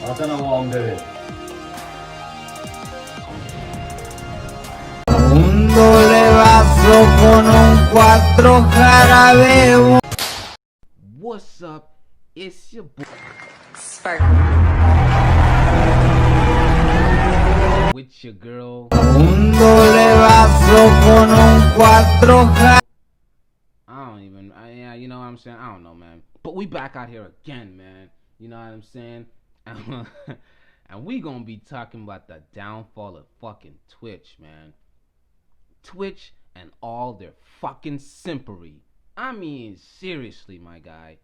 Hazte una bomba, bebé. Un doble vaso con un 4 jarabe. What's up? It's your boy Spark. with your girl. Un doble vaso con un 4 jarabe. Yeah, you know what I'm saying? I don't know, man. But we back out here again, man. You know what I'm saying? And we gonna be talking about the downfall of fucking Twitch, man. Twitch and all their fucking simpery. I mean, seriously, my guy.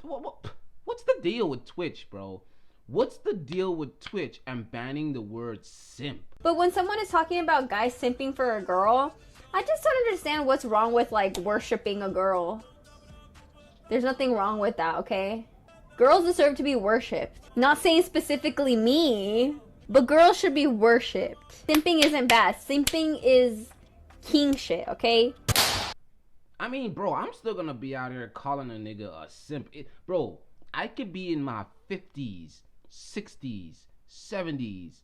What's the deal with Twitch, bro? What's the deal with Twitch and banning the word simp? But when someone is talking about guys simping for a girl, I just don't understand what's wrong with like worshiping a girl. There's nothing wrong with that, okay? Girls deserve to be worshipped. Not saying specifically me, but girls should be worshipped. Simping isn't bad. Simping is king shit, okay? I mean, bro, I'm still gonna be out here calling a nigga a simp. Bro, I could be in my 50s, 60s, 70s,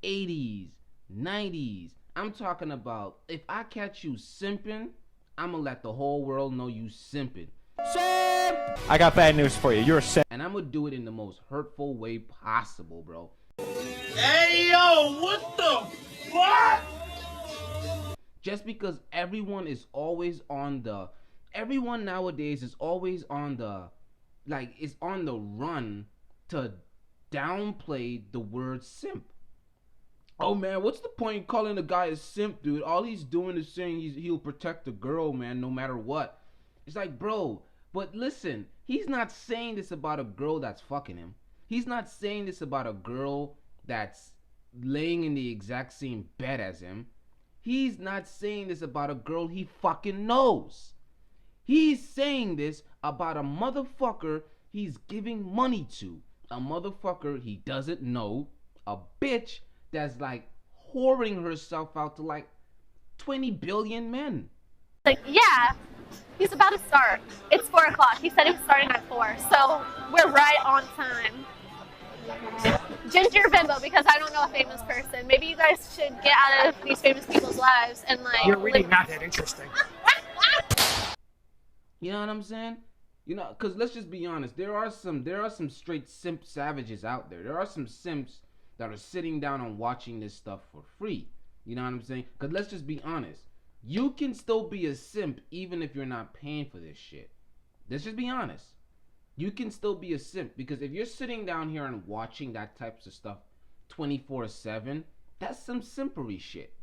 80s, 90s. I'm talking about if I catch you simping, I'm gonna let the whole world know you simping. Simp! I got bad news for you. You're a simp. And I'm gonna do it in the most hurtful way possible, bro. Hey, yo, what the fuck? Just because everyone is always on the, everyone nowadays is always on the, like, is on the run to downplay the word simp. Oh man, what's the point in calling a guy a simp, dude? All he's doing is saying he'll protect the girl, man, no matter what. It's like, bro, but listen, he's not saying this about a girl that's fucking him. He's not saying this about a girl that's laying in the exact same bed as him. He's not saying this about a girl he fucking knows. He's saying this about a motherfucker he's giving money to. A motherfucker he doesn't know. A bitch that's like whoring herself out to like 20 billion men. Like, yeah, he's about to start. It's 4 o'clock. He said he was starting at 4, so we're right on time. Ginger Bimbo, because I don't know a famous person. Maybe you guys should get out of these famous people's lives and like. You're really not that interesting. You know what I'm saying? You know, cause let's just be honest. There are some straight simp savages out there. There are some simps that are sitting down and watching this stuff for free. You know what I'm saying? Cause let's just be honest. You can still be a simp even if you're not paying for this shit. Let's just be honest. You can still be a simp because if you're sitting down here and watching that types of stuff 24/7, that's some simpery shit.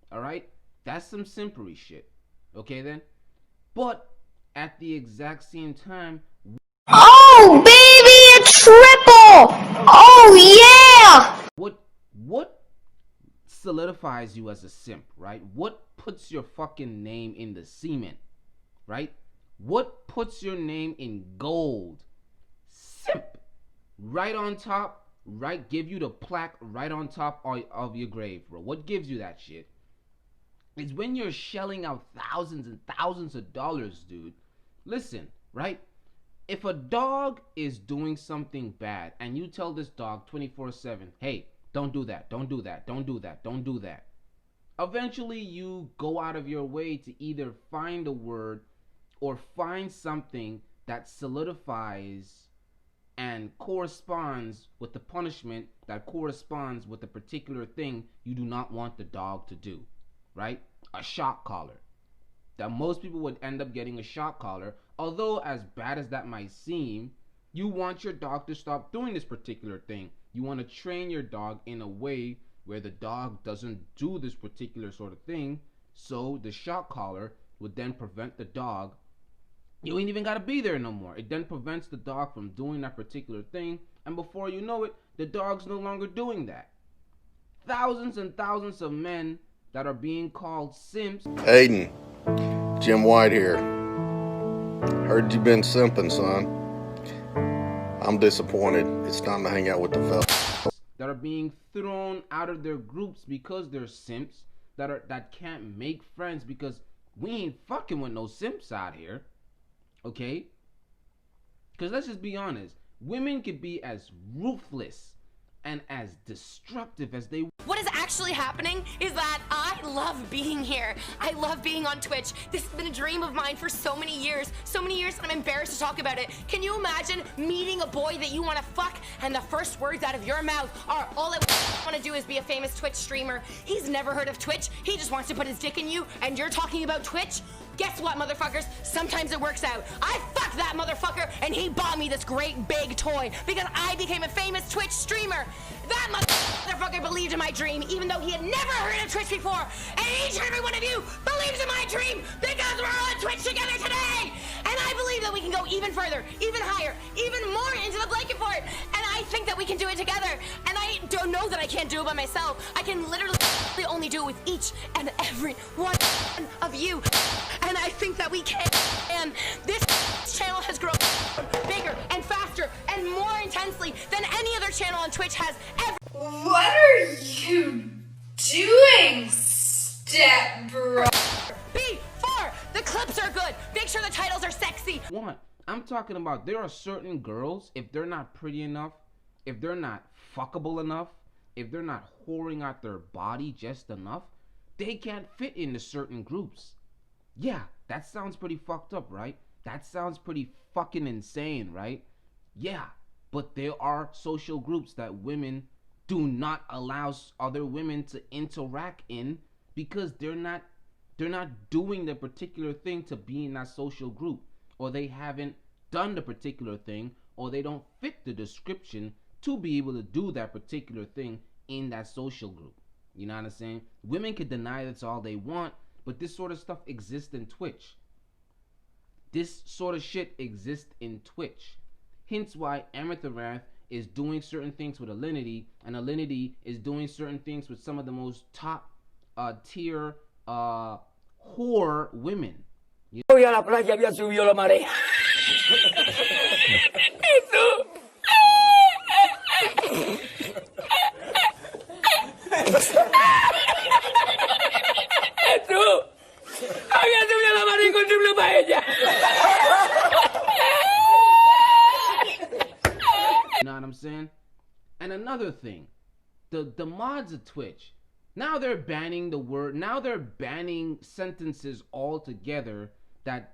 All right? That's some simpery shit. Okay then? But at the exact same time, Oh, baby, a triple! Oh, yeah! what solidifies you as a simp, right? What puts your fucking name in the cement, right? What puts your name in gold? Simp. Right on top, right? Give you the plaque right on top of your grave, bro. What gives you that shit? It's when you're shelling out thousands and thousands of dollars, dude. Listen, right? If a dog is doing something bad and you tell this dog 24/7, hey, don't do that, don't do that, don't do that, don't do that. Eventually you go out of your way to either find a word or find something that solidifies and corresponds with the punishment that corresponds with the particular thing you do not want the dog to do, right? A shock collar. That most people would end up getting a shock collar, although as bad as that might seem, you want your dog to stop doing this particular thing. You want to train your dog in a way where the dog doesn't do this particular sort of thing, so the shock collar would then prevent the dog. You ain't even got to be there no more. It then prevents the dog from doing that particular thing, and before you know it, the dog's no longer doing that. Thousands and thousands of men that are being called simps. Aiden, Jim White here. Heard you been simping, son. I'm disappointed. It's time to hang out with the fellas. That are being thrown out of their groups because they're simps, that can't make friends because we ain't fucking with no simps out here. Okay? Because let's just be honest. Women could be as ruthless and as destructive as they. What is actually happening is that I love being here. I love being on Twitch. This has been a dream of mine for so many years that I'm embarrassed to talk about it. Can you imagine meeting a boy that you want to fuck and the first words out of your mouth are, all I want to do is be a famous Twitch streamer. He's never heard of Twitch. He just wants to put his dick in you and you're talking about Twitch? Guess what, motherfuckers? Sometimes it works out. I fucked that motherfucker and he bought me this great big toy because I became a famous Twitch streamer. That motherfucker believed in my dream even though he had never heard of Twitch before. And each and every one of you believes in my dream because we're all on Twitch together today. And I believe that we can go even further, even higher, even more into the blanket fort. And I think that we can do it together. And I don't know that I can't do it by myself. I can literally only do it with each and every one of you. And I think that we can. And this channel has grown bigger and faster and more intensely than any other channel on Twitch has ever. What are you doing, step bro? B4, the clips are good. Make sure the titles are sexy. One, I'm talking about there are certain girls, if they're not pretty enough, if they're not fuckable enough, if they're not whoring out their body just enough, they can't fit into certain groups. Yeah, that sounds pretty fucked up, right? That sounds pretty fucking insane, right? Yeah, but there are social groups that women do not allow other women to interact in because they're not doing the particular thing to be in that social group, or they haven't done the particular thing, or they don't fit the description to be able to do that particular thing in that social group. You know what I'm saying? Women can deny that's all they want, but this sort of stuff exists in Twitch. This sort of shit exists in Twitch. Hence why Amethyranth is doing certain things with Alinity, and Alinity is doing certain things with some of the most top tier whore women. Voy a la playa, había subido la marea. You know what I'm saying? And another thing, the mods of Twitch, now they're banning the word, now they're banning sentences altogether that's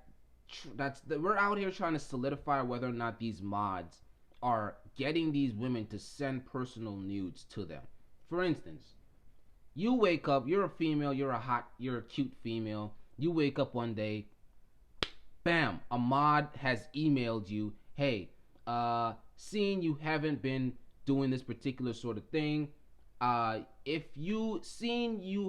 we're out here trying to solidify whether or not these mods are getting these women to send personal nudes to them. For instance, you wake up, you're a female, you're a cute female, you wake up one day, bam, a mod has emailed you, hey, seeing you haven't been doing this particular sort of thing, if you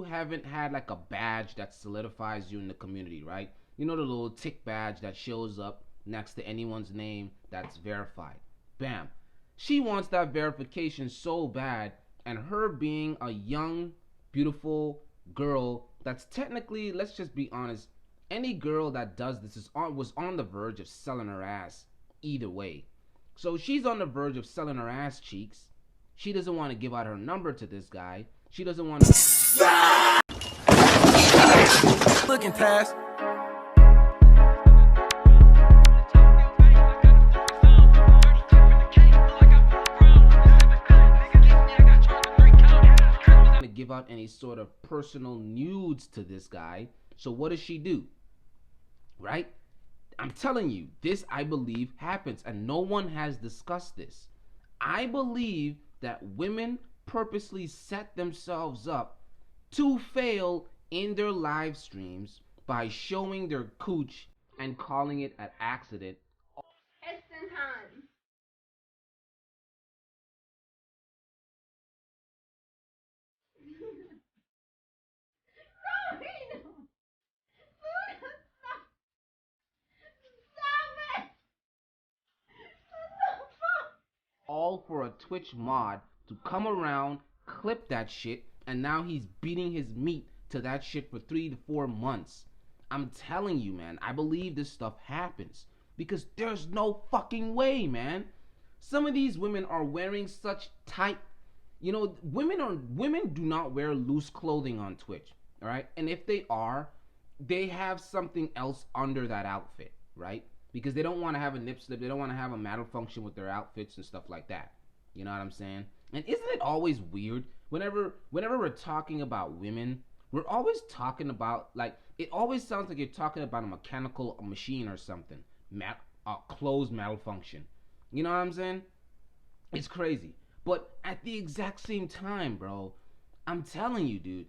haven't had like a badge that solidifies you in the community, right? You know, the little tick badge that shows up next to anyone's name that's verified. Bam. She wants that verification so bad, and her being a young, beautiful girl that's technically, let's just be honest, any girl that does this was on the verge of selling her ass either way. So she's on the verge of selling her ass cheeks. She doesn't want to give out her number to this guy. She doesn't want to... Looking past. to give out any sort of personal nudes to this guy. So what does she do? Right? I'm telling you, this I believe happens, and no one has discussed this. I believe that women purposely set themselves up to fail in their live streams by showing their cooch and calling it an accident. It's in time. All for a Twitch mod to come around, clip that shit, and now he's beating his meat to that shit for 3 to 4 months. I'm telling you, man, I believe this stuff happens because there's no fucking way, man. Some of these women are wearing such tight, you know, women do not wear loose clothing on Twitch, all right? And if they are, they have something else under that outfit, right? Because they don't want to have a nip slip, they don't want to have a malfunction with their outfits and stuff like that. You know what I'm saying? And isn't it always weird whenever we're talking about women, we're always talking about, like, it always sounds like you're talking about a mechanical machine or something, a closed malfunction. You know what I'm saying? It's crazy. But at the exact same time, bro, I'm telling you, dude,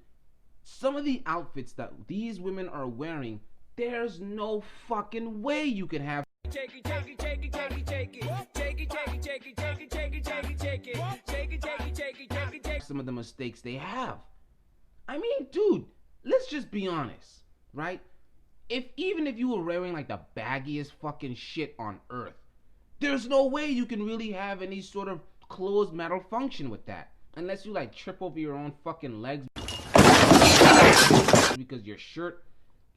some of the outfits that these women are wearing, there's no fucking way you can have some of the mistakes they have. I mean, dude, let's just be honest, right? Even if you were wearing like the baggiest fucking shit on earth, there's no way you can really have any sort of closed malfunction with that. Unless you like trip over your own fucking legs because your shirt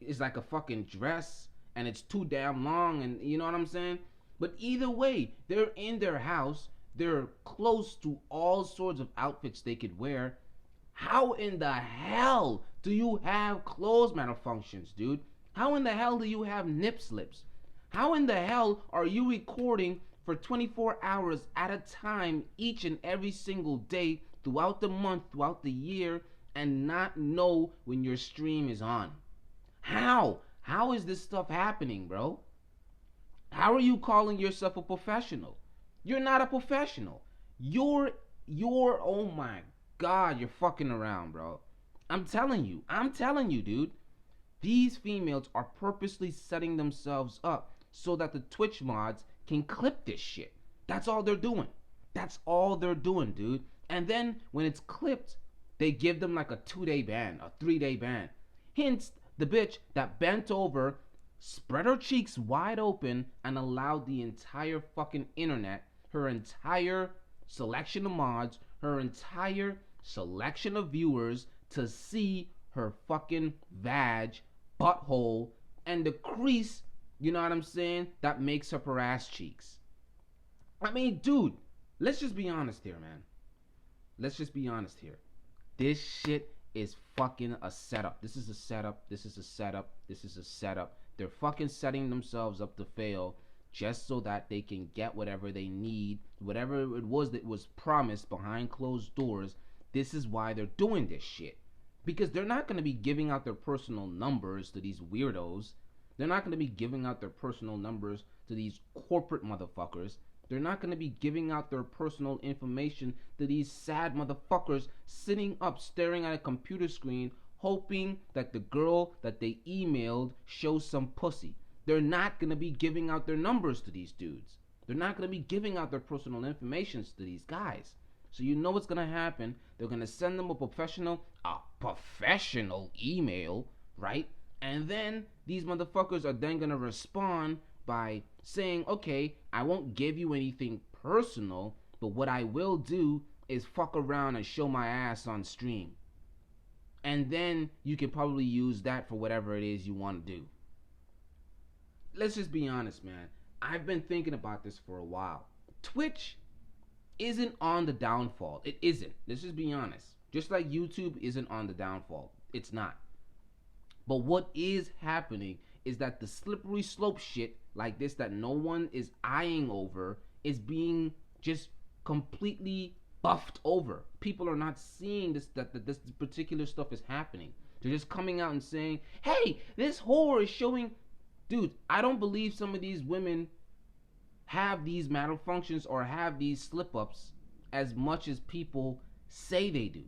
is like a fucking dress and it's too damn long, and you know what I'm saying? But either way, they're in their house, they're close to all sorts of outfits they could wear. How in the hell do you have clothes malfunctions, dude? How in the hell do you have nip slips? How in the hell are you recording for 24 hours at a time each and every single day throughout the month, throughout the year, and not know when your stream is on? How? How is this stuff happening, bro? How are you calling yourself a professional? You're not a professional. You're, oh my God, you're fucking around, bro. I'm telling you, dude. These females are purposely setting themselves up so that the Twitch mods can clip this shit. That's all they're doing. That's all they're doing, dude. And then when it's clipped, they give them like a 2-day ban, a 3-day ban. Hence, the bitch that bent over, spread her cheeks wide open, and allowed the entire fucking internet, her entire selection of mods, her entire selection of viewers to see her fucking vag, butthole, and the crease, you know what I'm saying, that makes up her ass cheeks. I mean, dude, let's just be honest here, man. Let's just be honest here. This shit is fucking a setup. This is a setup. This is a setup. This is a setup. They're fucking setting themselves up to fail just so that they can get whatever they need, whatever it was that was promised behind closed doors. This is why they're doing this shit. Because they're not going to be giving out their personal numbers to these weirdos. They're not going to be giving out their personal numbers to these corporate motherfuckers. They're not going to be giving out their personal information to these sad motherfuckers sitting up staring at a computer screen hoping that the girl that they emailed shows some pussy. They're not going to be giving out their numbers to these dudes. They're not going to be giving out their personal information to these guys. So you know what's going to happen. They're going to send them a professional email, right? And then these motherfuckers are then going to respond by saying, okay, I won't give you anything personal, but what I will do is fuck around and show my ass on stream. And then you can probably use that for whatever it is you want to do. Let's just be honest, man. I've been thinking about this for a while. Twitch isn't on the downfall. It isn't. Let's just be honest. Just like YouTube isn't on the downfall. It's not. But what is happening is that the slippery slope shit like this that no one is eyeing over is being just completely buffed over. People are not seeing this, that this particular stuff is happening. They're just coming out and saying, hey, this whore is showing. Dude, I don't believe some of these women have these malfunctions or have these slip-ups as much as people say they do.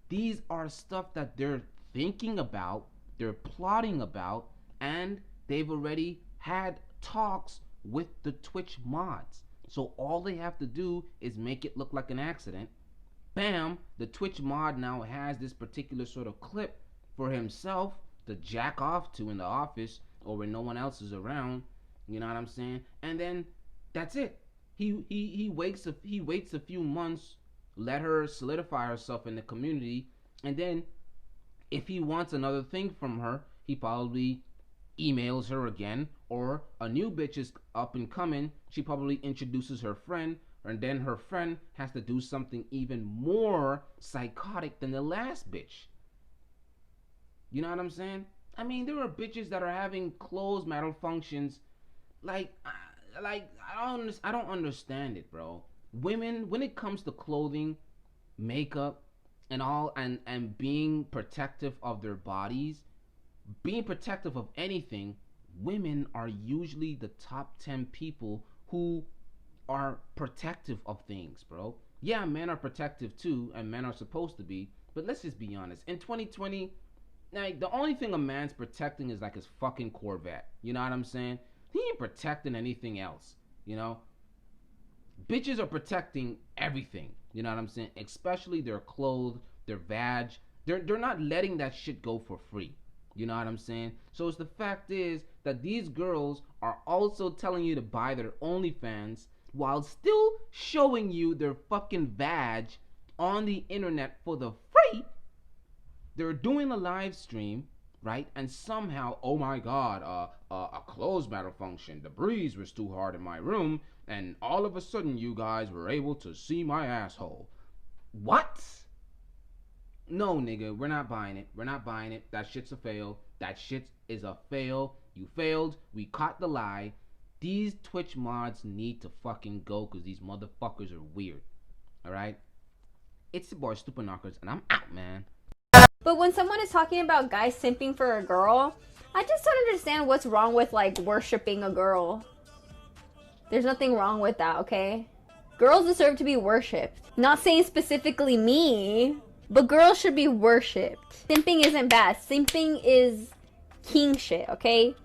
These are stuff that they're thinking about, they're plotting about, and they've already had talks with the Twitch mods. So all they have to do is make it look like an accident. Bam, the Twitch mod now has this particular sort of clip for himself to jack off to in the office or when no one else is around. You know what I'm saying? And then that's it. He waits a few months, let her solidify herself in the community, and then if he wants another thing from her, he probably emails her again, or a new bitch is up and coming, she probably introduces her friend, and then her friend has to do something even more psychotic than the last bitch. You know what I'm saying? I mean, there are bitches that are having clothes malfunctions. Like I don't understand it, bro. women, when it comes to clothing, makeup, and all, and being protective of their bodies, being protective of anything, women are usually the top 10 people who are protective of things, bro. Yeah, men are protective too, and men are supposed to be, but let's just be honest. In 2020, like, the only thing a man's protecting is like his fucking Corvette. You know what I'm saying? He ain't protecting anything else, you know? Bitches are protecting everything, you know what I'm saying? Especially their clothes, their vag. They're not letting that shit go for free. You know what I'm saying? So it's the fact is that these girls are also telling you to buy their OnlyFans while still showing you their fucking vag on the internet for the free. They're doing a live stream, right? And somehow, oh my god, a clothes malfunction. The breeze was too hard in my room, and all of a sudden you guys were able to see my asshole. What? No, nigga, we're not buying it. We're not buying it. That shit's a fail. That shit is a fail. You failed. We caught the lie. These Twitch mods need to fucking go because these motherfuckers are weird. Alright? It's your boy, Stupid Knockers, and I'm out, man. But when someone is talking about guys simping for a girl, I just don't understand what's wrong with, like, worshiping a girl. There's nothing wrong with that, okay? Girls deserve to be worshipped. Not saying specifically me, but girls should be worshipped. Simping isn't bad. Simping is king shit, okay?